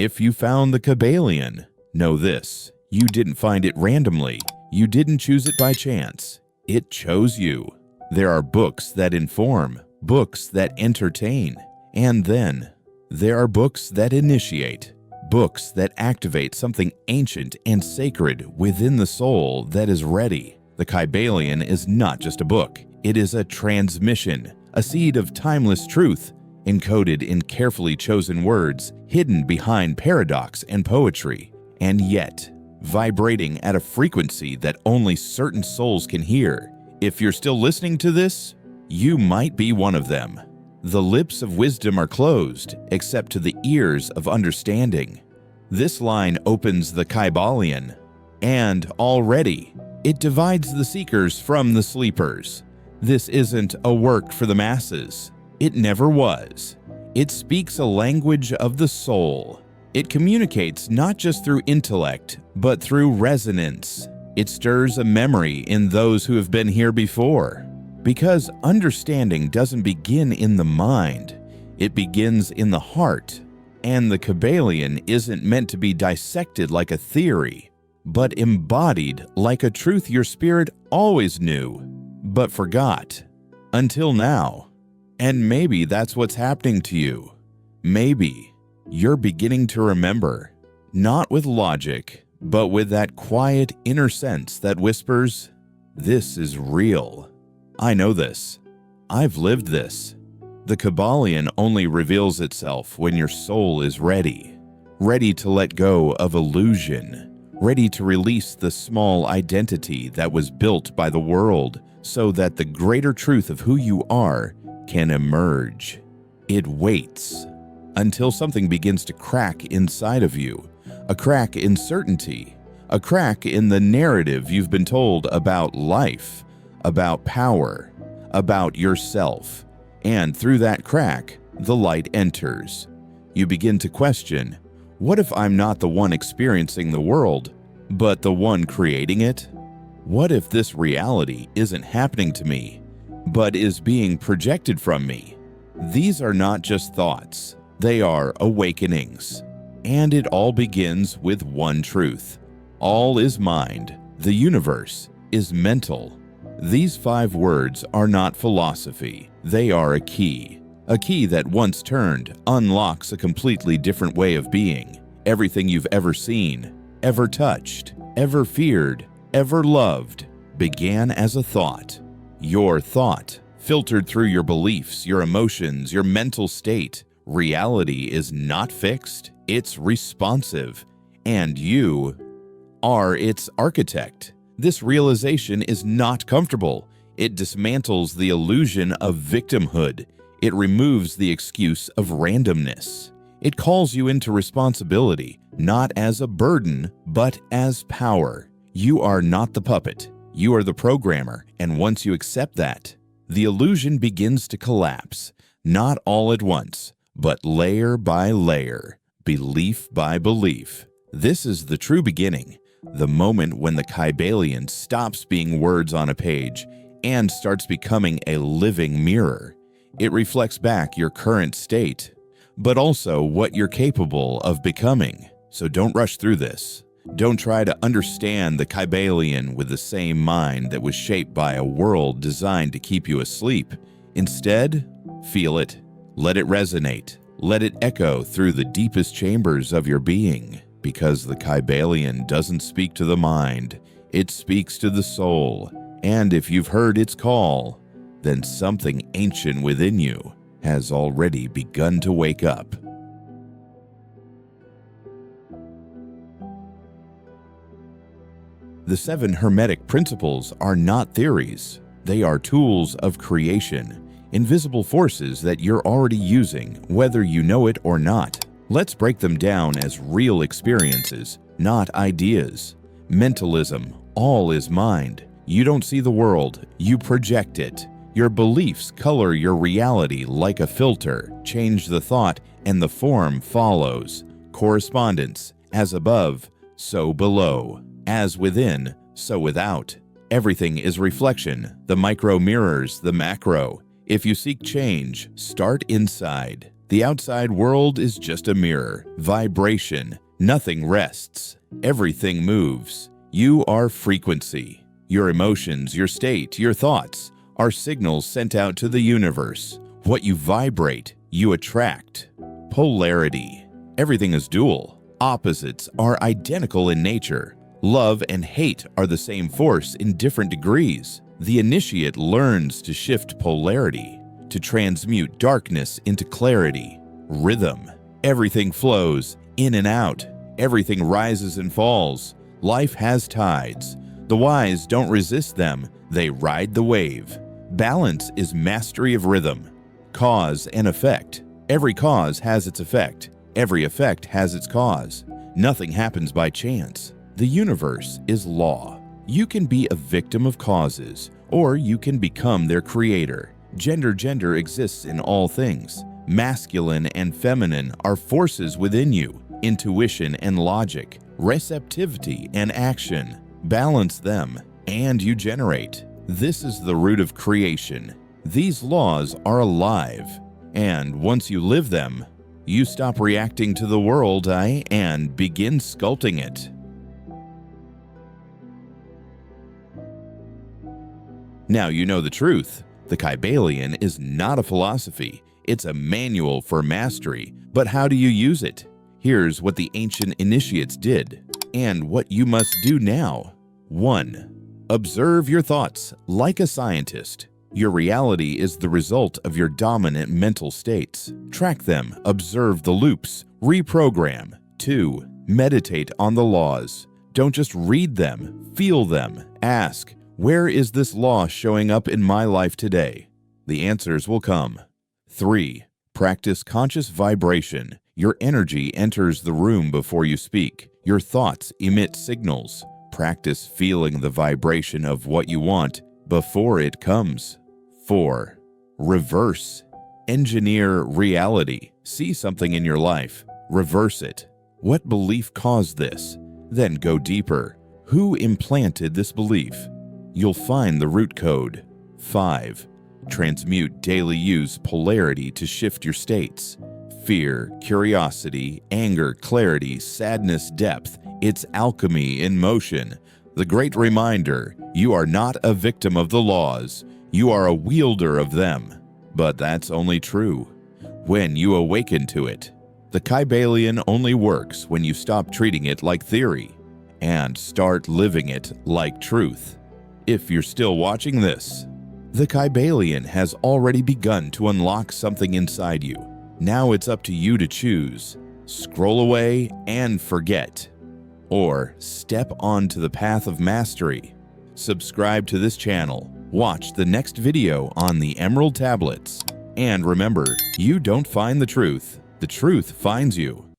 If you found the Kybalion, know this: you didn't find it randomly. You didn't choose it by chance. It chose you. There are books that inform, books that entertain, and then there are books that initiate, books that activate something ancient and sacred within the soul that is ready. The Kybalion is not just a book. It is a transmission, a seed of timeless truth, encoded in carefully chosen words, hidden behind paradox and poetry, and yet vibrating at a frequency that only certain souls can hear. If you're still listening to this, you might be one of them. The lips of wisdom are closed, except to the ears of understanding. This line opens the Kybalion, and already it divides the seekers from the sleepers. This isn't a work for the masses. It never was. It speaks a language of the soul. It communicates not just through intellect, but through resonance. It stirs a memory in those who have been here before. Because understanding doesn't begin in the mind, it begins in the heart. And the Kybalion isn't meant to be dissected like a theory, but embodied like a truth your spirit always knew, but forgot. Until now. And maybe that's what's happening to you. Maybe you're beginning to remember, not with logic, but with that quiet inner sense that whispers, "This is real. I know this. I've lived this." The Kybalion only reveals itself when your soul is ready. Ready to let go of illusion. Ready to release the small identity that was built by the world so that the greater truth of who you are can emerge. It waits until something begins to crack inside of you. A crack in certainty. A crack in the narrative you've been told about life, about power, about yourself. And through that crack, the light enters. You begin to question, what if I'm not the one experiencing the world, but the one creating it? What if this reality isn't happening to me, but is being projected from me? These are not just thoughts, they are awakenings. And it all begins with one truth. All is mind. The universe is mental. These 5 words are not philosophy. They are a key. A key that once turned unlocks a completely different way of being. Everything you've ever seen, ever touched, ever feared, ever loved began as a thought. Your thought, filtered through your beliefs, your emotions, your mental state. Reality is not fixed, it's responsive, and you are its architect. This realization is not comfortable. It dismantles the illusion of victimhood. It removes the excuse of randomness. It calls you into responsibility, not as a burden, but as power. You are not the puppet. You are the programmer, and once you accept that, the illusion begins to collapse, not all at once, but layer by layer, belief by belief. This is the true beginning, the moment when the Kybalion stops being words on a page and starts becoming a living mirror. It reflects back your current state, but also what you're capable of becoming. So don't rush through this. Don't try to understand the Kybalion with the same mind that was shaped by a world designed to keep you asleep. Instead, feel it. Let it resonate. Let it echo through the deepest chambers of your being, because the Kybalion doesn't speak to the mind. It speaks to the soul. And if you've heard its call, then something ancient within you has already begun to wake up. The 7 Hermetic principles are not theories. They are tools of creation, invisible forces that you're already using, whether you know it or not. Let's break them down as real experiences, not ideas. Mentalism, all is mind. You don't see the world, you project it. Your beliefs color your reality like a filter, change the thought, and the form follows. Correspondence, as above, so below. As within, so without. Everything is reflection. The micro mirrors the macro. If you seek change, start inside. The outside world is just a mirror, vibration. Nothing rests. Everything moves. You are frequency. Your emotions, your state, your thoughts are signals sent out to the universe. What you vibrate, you attract. Polarity. Everything is dual. Opposites are identical in nature. Love and hate are the same force in different degrees. The initiate learns to shift polarity, to transmute darkness into clarity. Rhythm. Everything flows in and out. Everything rises and falls. Life has tides. The wise don't resist them, they ride the wave. Balance is mastery of rhythm. Cause and effect. Every cause has its effect. Every effect has its cause. Nothing happens by chance. The universe is law. You can be a victim of causes, or you can become their creator. Gender exists in all things. Masculine and feminine are forces within you. Intuition and logic, receptivity and action. Balance them, and you generate. This is the root of creation. These laws are alive, and once you live them, you stop reacting to the world and begin sculpting it. Now you know the truth. The Kybalion is not a philosophy. It's a manual for mastery. But how do you use it? Here's what the ancient initiates did, and what you must do now. 1. Observe your thoughts like a scientist. Your reality is the result of your dominant mental states. Track them, observe the loops, reprogram. 2. Meditate on the laws. Don't just read them, feel them. Ask, where is this law showing up in my life today? The answers will come. 3. Practice conscious vibration. Your energy enters the room before you speak. Your thoughts emit signals. Practice feeling the vibration of what you want before it comes. 4. Reverse. Engineer reality. See something in your life. Reverse it. What belief caused this? Then go deeper. Who implanted this belief? You'll find the root code. 5. Transmute daily use polarity to shift your states. Fear, curiosity, anger, clarity, sadness, depth. It's alchemy in motion. The great reminder, you are not a victim of the laws. You are a wielder of them. But that's only true when you awaken to it. The Kybalion only works when you stop treating it like theory and start living it like truth. If you're still watching this, the Kybalion has already begun to unlock something inside you. Now it's up to you to choose. Scroll away and forget, or step onto the path of mastery. Subscribe to this channel. Watch the next video on the Emerald Tablets. And remember, you don't find the truth finds you.